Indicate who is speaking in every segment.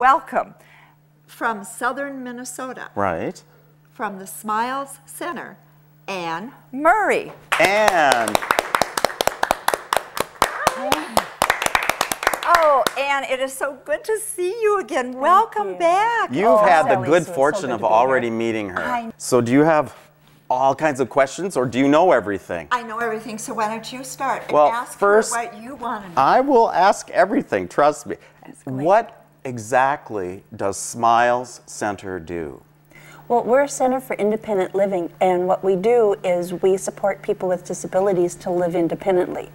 Speaker 1: Welcome from southern Minnesota.
Speaker 2: Right.
Speaker 1: From the Smiles Center, Anne Murray.
Speaker 2: Anne.
Speaker 1: Oh, Anne, it is so good to see you again. Welcome back.
Speaker 2: You've had the good fortune of already meeting her. So do you have all kinds of questions, or do you know everything?
Speaker 1: I know everything, so why don't you start and
Speaker 2: well,
Speaker 1: ask
Speaker 2: first,
Speaker 1: her what you want to know.
Speaker 2: I will ask everything, trust me.
Speaker 1: Great.
Speaker 2: What exactly does Smiles Center do?
Speaker 3: Well, we're a center for independent living, and what we do is we support people with disabilities to live independently.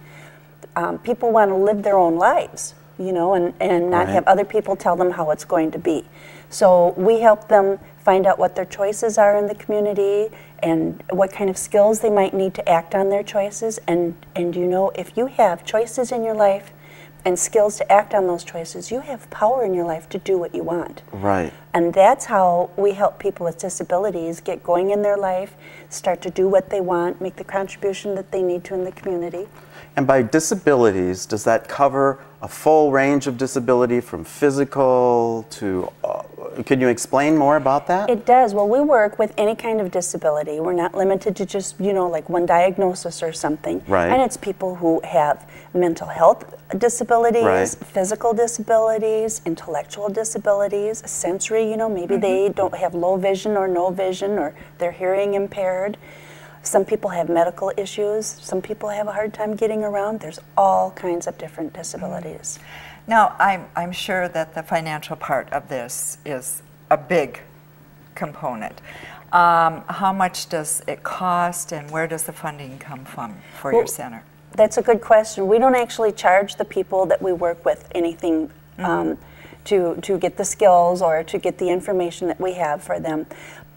Speaker 3: People want to live their own lives, you know, and not have other people tell them how it's going to be. So we help them find out what their choices are in the community and what kind of skills they might need to act on their choices. And you know, if you have choices in your life and skills to act on those choices, you have power in your life to do what you want.
Speaker 2: Right.
Speaker 3: And that's how we help people with disabilities get going in their life, start to do what they want, make the contribution that they need to in the community.
Speaker 2: And by disabilities, does that cover a full range of disability from physical to, can you explain more about that?
Speaker 3: It does. Well, we work with any kind of disability. We're not limited to just, you know, like one diagnosis or something.
Speaker 2: Right.
Speaker 3: And it's people who have mental health disabilities, physical disabilities, intellectual disabilities, sensory, you know, maybe they don't have low vision or no vision, or they're hearing impaired. Some people have medical issues. Some people have a hard time getting around. There's all kinds of different disabilities.
Speaker 1: Now, I'm sure that the financial part of this is a big component. How much does it cost, and where does the funding come from for your center?
Speaker 3: That's a good question. We don't actually charge the people that we work with anything to get the skills or to get the information that we have for them.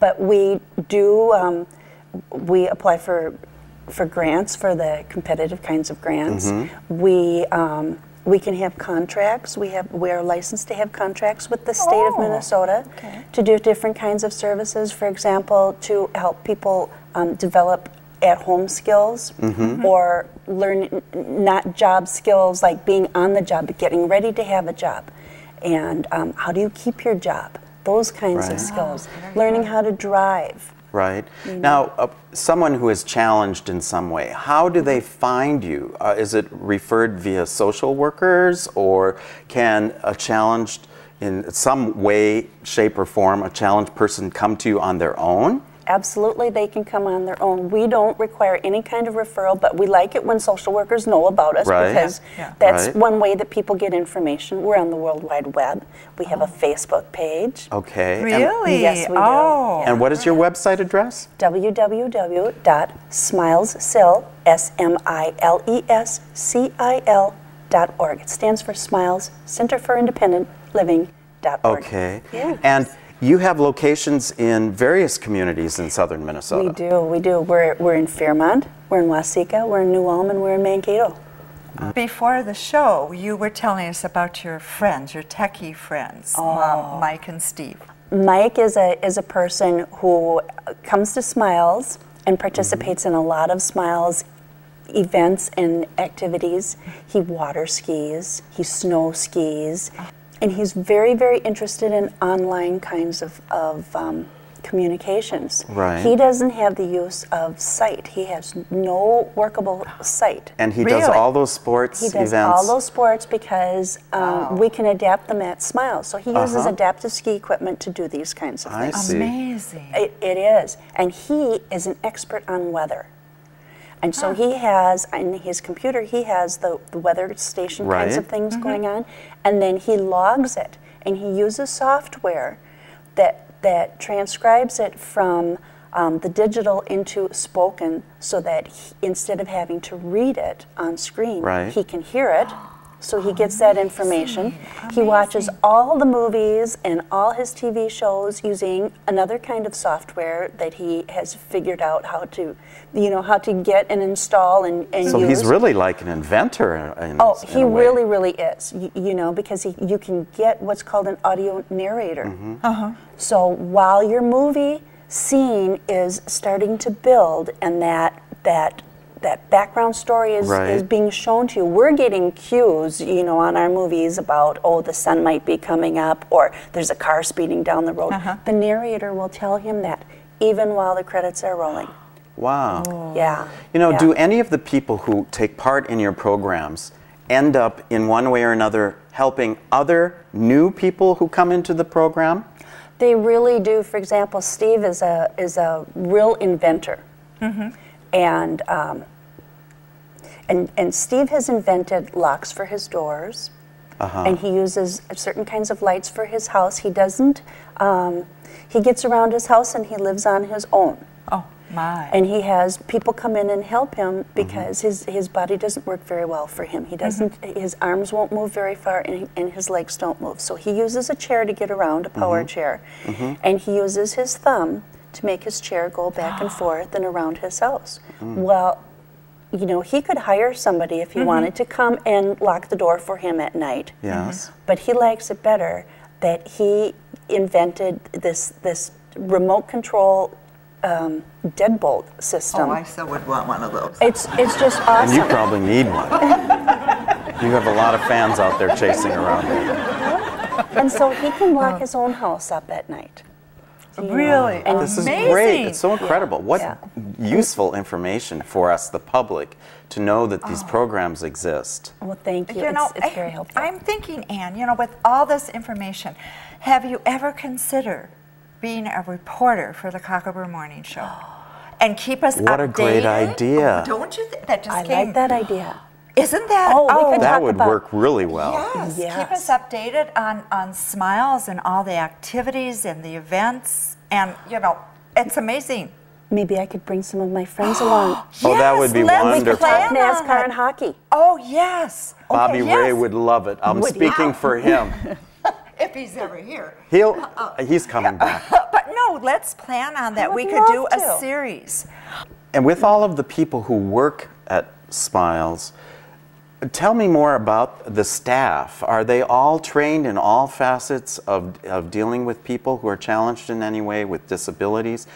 Speaker 3: But we do, we apply for grants, for the competitive kinds of grants. We can have contracts. We are licensed to have contracts with the state of Minnesota to do different kinds of services. For example, to help people develop at-home skills or learn not job skills like being on the job, but getting ready to have a job. And how do you keep your job? Those kinds of skills. Learning how to drive.
Speaker 2: Right. Now, someone who is challenged in some way, how do they find you? Is it referred via social workers, or can a challenged, in some way, shape, or form, a challenged person come to you on their own?
Speaker 3: Absolutely, they can come on their own. We don't require any kind of referral, but we like it when social workers know about us because that's one way that people get information. We're on the World Wide Web. We have a Facebook page.
Speaker 2: Okay.
Speaker 1: Really?
Speaker 3: Yes, we do.
Speaker 2: And what is your website address?
Speaker 3: www.smilescil.org. It stands for Smiles Center for Independent Living.org.
Speaker 2: Okay.
Speaker 3: Yes.
Speaker 2: And you have locations in various communities in southern Minnesota.
Speaker 3: We do. We're in Fairmont, we're in Waseca, we're in New Ulm, and we're in Mankato.
Speaker 1: Before the show, you were telling us about your friends, your techie friends, Mike and Steve.
Speaker 3: Mike is a person who comes to Smiles and participates in a lot of Smiles events and activities. He water skis, he snow skis. And he's very, very interested in online kinds of communications.
Speaker 2: Right.
Speaker 3: He doesn't have the use of sight. He has no workable sight.
Speaker 2: And he does all those sports events?
Speaker 3: He does all those sports because we can adapt them at Smiles. So he uses adaptive ski equipment to do these kinds of things.
Speaker 2: I see.
Speaker 1: Amazing.
Speaker 3: It is. And he is an expert on weather. And so he has, in his computer, he has the weather station kinds of things going on, and then he logs it, and he uses software that transcribes it from the digital into spoken, so that instead of having to read it on screen, he can hear it. So he gets that information. He watches all the movies and all his TV shows using another kind of software that he has figured out how to, how to get and install and use.
Speaker 2: So he's really like an inventor in
Speaker 3: he really, really is. Because you can get what's called an audio narrator. So while your movie scene is starting to build and that that background story is being shown to you. We're getting cues, you know, on our movies about, oh, the sun might be coming up, or there's a car speeding down the road. The narrator will tell him that even while the credits are rolling.
Speaker 2: Wow.
Speaker 3: Oh. Yeah.
Speaker 2: You know, do any of the people who take part in your programs end up in one way or another helping other new people who come into the program?
Speaker 3: They really do. For example, Steve is a real inventor. And Steve has invented locks for his doors, and he uses certain kinds of lights for his house. He doesn't, he gets around his house and he lives on his own.
Speaker 1: Oh, my.
Speaker 3: And he has people come in and help him because his body doesn't work very well for him. He doesn't, his arms won't move very far and his legs don't move. So he uses a chair to get around, a power chair, and he uses his thumb to make his chair go back and forth and around his house. Well, you know, he could hire somebody if he wanted to come and lock the door for him at night.
Speaker 2: Yes.
Speaker 3: But he likes it better that he invented this remote control deadbolt system.
Speaker 1: Oh, I so would want one of those.
Speaker 3: It's just awesome.
Speaker 2: And you probably need one. You have a lot of fans out there chasing around you.
Speaker 3: And so he can lock his own house up at night.
Speaker 1: Really?
Speaker 3: And
Speaker 2: This is
Speaker 1: amazing.
Speaker 2: great. It's so incredible. What useful information for us, the public, to know that these programs exist.
Speaker 3: Well, thank you.
Speaker 1: You know,
Speaker 3: It's very helpful.
Speaker 1: I'm thinking, Ann, you know, with all this information, have you ever considered being a reporter for the Cocklebur Morning Show and keep us updated?
Speaker 2: What a great idea.
Speaker 1: Oh, don't you think that just
Speaker 3: I
Speaker 1: came?
Speaker 3: like that idea.
Speaker 1: Isn't that?
Speaker 3: Oh, we could
Speaker 2: That
Speaker 3: talk
Speaker 2: would
Speaker 3: about,
Speaker 2: work really well.
Speaker 1: Yes.
Speaker 3: Yes.
Speaker 1: Keep us updated on Smiles and all the activities and the events. And, you know, it's amazing.
Speaker 3: Maybe I could bring some of my friends along.
Speaker 2: Oh, that would be
Speaker 1: let's
Speaker 2: wonderful.
Speaker 1: plan on
Speaker 3: NASCAR
Speaker 1: that.
Speaker 3: and hockey.
Speaker 1: Oh, yes.
Speaker 2: Bobby
Speaker 1: Okay,
Speaker 2: Ray
Speaker 1: yes.
Speaker 2: would love it. I'm
Speaker 3: Would he?
Speaker 2: speaking for him.
Speaker 1: If he's ever here.
Speaker 2: He's coming back.
Speaker 1: But no, let's plan on that.
Speaker 3: would
Speaker 1: We could do
Speaker 3: love
Speaker 1: a
Speaker 3: to.
Speaker 1: series.
Speaker 2: And with all of the people who work at Smiles, tell me more about the staff. Are they all trained in all facets of dealing with people who are challenged in any way with disabilities?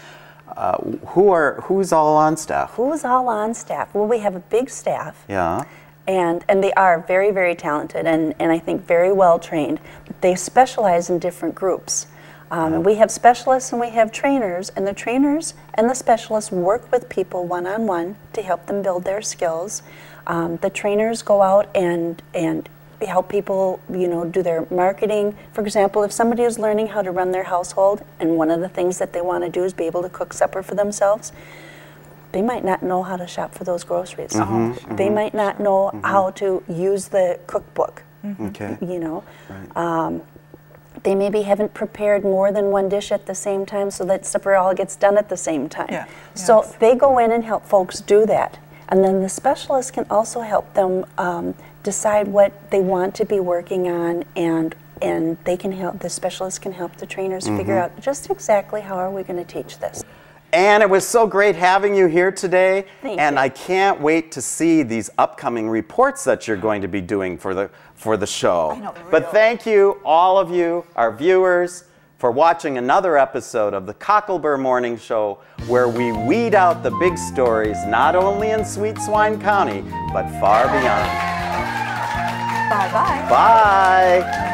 Speaker 2: Who's all on staff?
Speaker 3: Who's all on staff? Well, we have a big staff.
Speaker 2: Yeah.
Speaker 3: And they are very, very talented and I think very well trained. They specialize in different groups. We have specialists and we have trainers, and the trainers and the specialists work with people one-on-one to help them build their skills. The trainers go out and help people, you know, do their marketing. For example, if somebody is learning how to run their household and one of the things that they want to do is be able to cook supper for themselves, they might not know how to shop for those groceries. They might not know how to use the cookbook.
Speaker 2: Okay.
Speaker 3: You know,
Speaker 2: Right.
Speaker 3: they maybe haven't prepared more than one dish at the same time, so that supper all gets done at the same time.
Speaker 1: Yeah.
Speaker 3: So
Speaker 1: Yes.
Speaker 3: they go in and help folks do that, and then the specialist can also help them decide what they want to be working on, and they can help. The specialist can help the trainers figure out just exactly how are we going to teach this.
Speaker 2: And it was so great having you here today.
Speaker 3: Thank
Speaker 2: and
Speaker 3: you.
Speaker 2: I can't wait to see these upcoming reports that you're going to be doing for the show.
Speaker 1: I know,
Speaker 2: But thank you, all of you, our viewers, for watching another episode of the Cocklebur Morning Show, where we weed out the big stories not only in Sweet Swine County, but far beyond.
Speaker 1: Bye-bye.
Speaker 2: Bye.